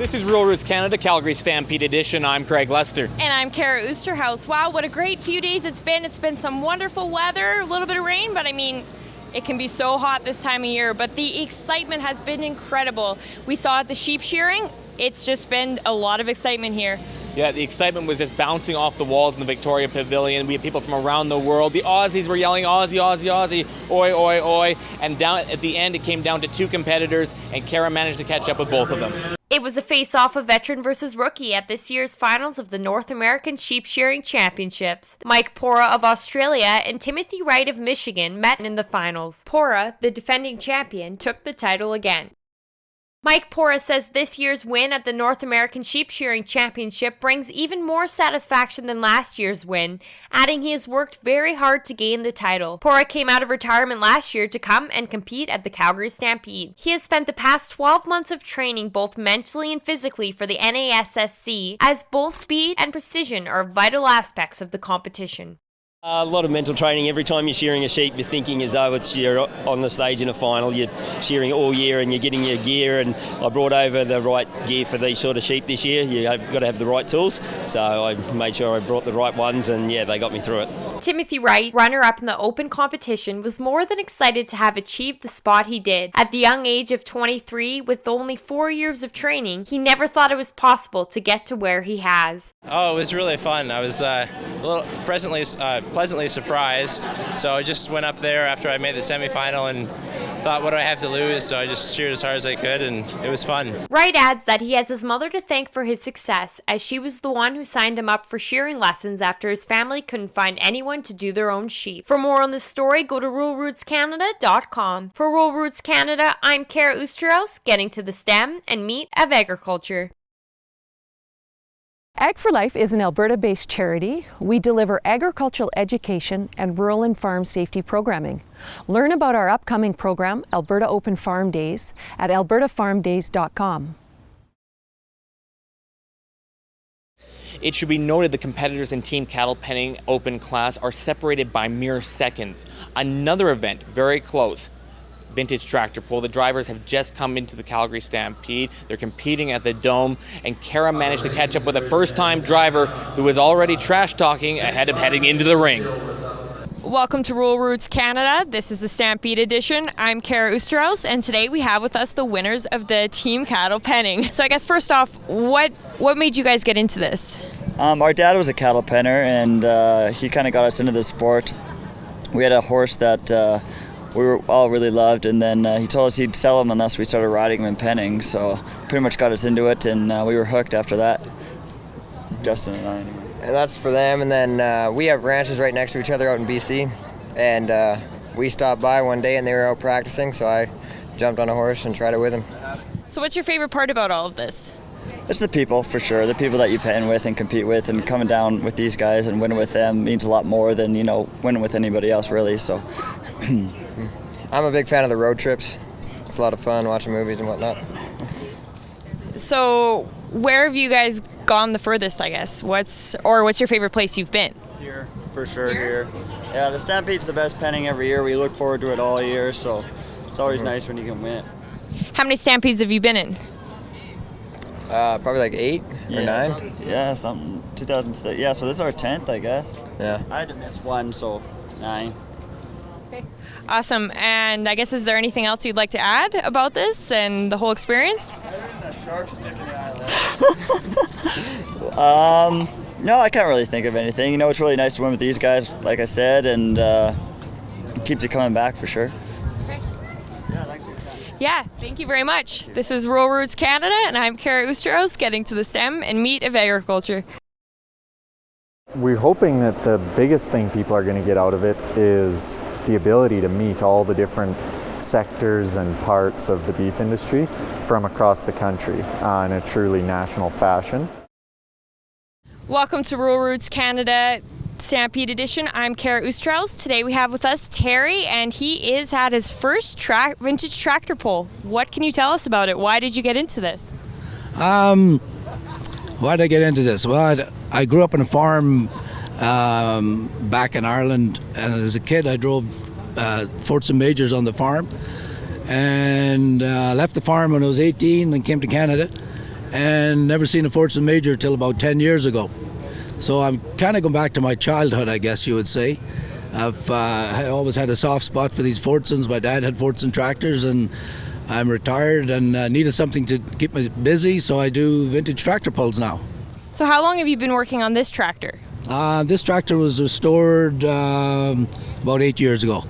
This is Rural Roots Canada, Calgary Stampede Edition. I'm Craig Lester. And I'm Kara Oosterhouse. Wow, what a great few days it's been. It's been some wonderful weather, a little bit of rain, but I mean, it can be so hot this time of year, but the excitement has been incredible. We saw at the sheep shearing, it's just been a lot of excitement here. Yeah, the excitement was just bouncing off the walls in the Victoria Pavilion. We had people from around the world. The Aussies were yelling, Aussie, Aussie, Aussie, oi, oi, oi. And down at the end, it came down to two competitors, and Kara managed to catch up with both of them. It was a face-off of veteran versus rookie at this year's finals of the North American Sheep Shearing Championships. Mike Pora of Australia and Timothy Wright of Michigan met in the finals. Pora, the defending champion, took the title again. Mike Pora says this year's win at the North American Sheep Shearing Championship brings even more satisfaction than last year's win, adding he has worked very hard to gain the title. Pora came out of retirement last year to come and compete at the Calgary Stampede. He has spent the past 12 months of training both mentally and physically for the NASSC, as both speed and precision are vital aspects of the competition. A lot of mental training. Every time you're shearing a sheep, you're thinking as though you're on the stage in a final. You're shearing all year and you're getting your gear, and I brought over the right gear for these sort of sheep this year. You've got to have the right tools, so I made sure I brought the right ones, and yeah, they got me through it. Timothy Wright, runner-up in the open competition, was more than excited to have achieved the spot he did. At the young age of 23, with only 4 years of training, he never thought it was possible to get to where he has. Oh, it was really fun. I was a little pleasantly surprised. So I just went up there after I made the semifinal and thought, what do I have to lose? So I just sheared as hard as I could, and it was fun. Wright adds that he has his mother to thank for his success, as she was the one who signed him up for shearing lessons after his family couldn't find anyone to do their own sheep. For more on this story, go to ruralrootscanada.com. For Rural Roots Canada, I'm Kara Oosterhouse, getting to the STEM and meat of agriculture. Ag for Life is an Alberta-based charity. We deliver agricultural education and rural and farm safety programming. Learn about our upcoming program, Alberta Open Farm Days, at albertafarmdays.com. It should be noted the competitors in Team Cattle Penning Open class are separated by mere seconds. Another event very close. Vintage tractor pull. The drivers have just come into the Calgary Stampede. They're competing at the Dome, and Kara managed to catch up with a first-time driver who was already trash-talking ahead of heading into the ring. Welcome to Rural Roots Canada. This is the Stampede Edition. I'm Kara Oosterhouse, and today we have with us the winners of the Team Cattle Penning. So I guess first off, what made you guys get into this? Our dad was a cattle penner, and he kind of got us into the sport. We had a horse that we were all really loved, and then he told us he'd sell him unless we started riding him and penning, so pretty much got us into it, and we were hooked after that. Justin and I, anyway. And that's for them, and then we have ranches right next to each other out in BC, and we stopped by one day and they were out practicing, so I jumped on a horse and tried it with them. So what's your favorite part about all of this? It's the people, for sure. The people that you pen with and compete with, and coming down with these guys and winning with them means a lot more than, winning with anybody else, really, so... I'm a big fan of the road trips. It's a lot of fun watching movies and whatnot. So where have you guys gone the furthest, I guess? What's your favorite place you've been? Here, for sure, here. Yeah, the Stampede's the best penning every year. We look forward to it all year, so it's always nice when you can win. How many Stampedes have you been in? Probably like 8 or 9. Yeah, something. 2006. Yeah, so this is our 10th, I guess. Yeah. I had to miss one, so 9. Awesome. And I guess, is there anything else you'd like to add about this and the whole experience? No, I can't really think of anything. It's really nice to win with these guys, like I said, and it keeps you coming back for sure. Okay. Yeah, thanks for your time. Yeah, thank you very much. This is Rural Roots Canada, and I'm Kara Oosterhouse, getting to the STEM and meat of agriculture. We're hoping that the biggest thing people are going to get out of it is the ability to meet all the different sectors and parts of the beef industry from across the country in a truly national fashion. Welcome to Rural Roots Canada Stampede Edition. I'm Kara Oosterhouse. Today we have with us Terry, and he is at his first vintage tractor pull. What can you tell us about it? Why did you get into this? Why did I get into this? Well, I grew up on a farm back in Ireland, and as a kid I drove forts and majors on the farm, and left the farm when I was 18 and came to Canada, and never seen a Fortson Major till about 10 years ago. So I'm kind of going back to my childhood, I guess you would say. I've always had a soft spot for these Fortsons. My dad had Fortson tractors, and I'm retired and needed something to keep me busy, so I do vintage tractor pulls now. So how long have you been working on this tractor? This tractor was restored about 8 years ago.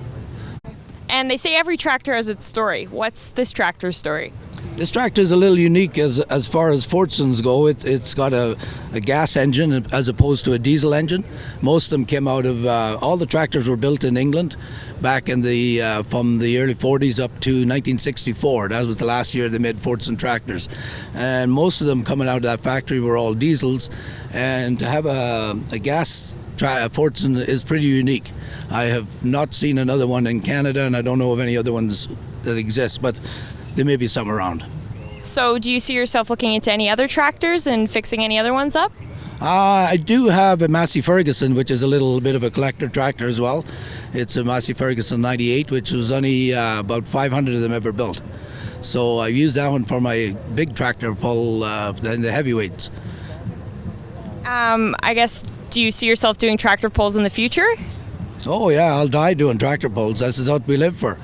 And they say every tractor has its story. What's this tractor's story? This tractor is a little unique as far as Fortsons go. It's got a gas engine as opposed to a diesel engine. Most of them came out of, all the tractors were built in England back in the from the early 40s up to 1964. That was the last year they made Fortson tractors. And most of them coming out of that factory were all diesels. And to have a gas Fortson is pretty unique. I have not seen another one in Canada, and I don't know of any other ones that exist, but there may be some around. So do you see yourself looking into any other tractors and fixing any other ones up? I do have a Massey Ferguson, which is a little bit of a collector tractor as well. It's a Massey Ferguson 98, which was only about 500 of them ever built. So I use that one for my big tractor pull and the heavyweights. I guess, do you see yourself doing tractor pulls in the future? Oh yeah, I'll die doing tractor pulls. This is what we live for.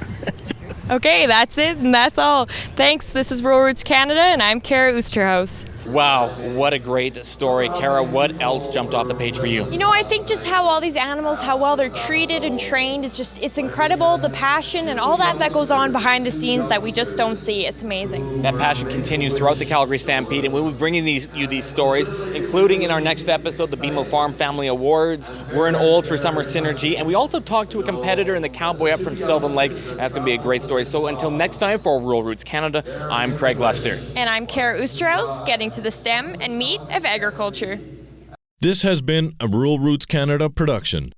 Okay, that's it, and that's all. Thanks. This is Rural Roots Canada, and I'm Kara Oosterhuis. Wow, what a great story. Kara, what else jumped off the page for you? You know, I think just how all these animals, how well they're treated and trained is just, it's incredible. The passion and all that goes on behind the scenes that we just don't see. It's amazing. That passion continues throughout the Calgary Stampede, and we'll be bringing you these stories, including in our next episode, the BMO Farm Family Awards. We're in Olds for Summer Synergy, and we also talked to a competitor in the Cowboy Up from Sylvan Lake. That's going to be a great story. So until next time, for Rural Roots Canada, I'm Craig Lester. And I'm Kara Oosterhuis, getting to the stem and meat of agriculture. This has been a Rural Roots Canada production.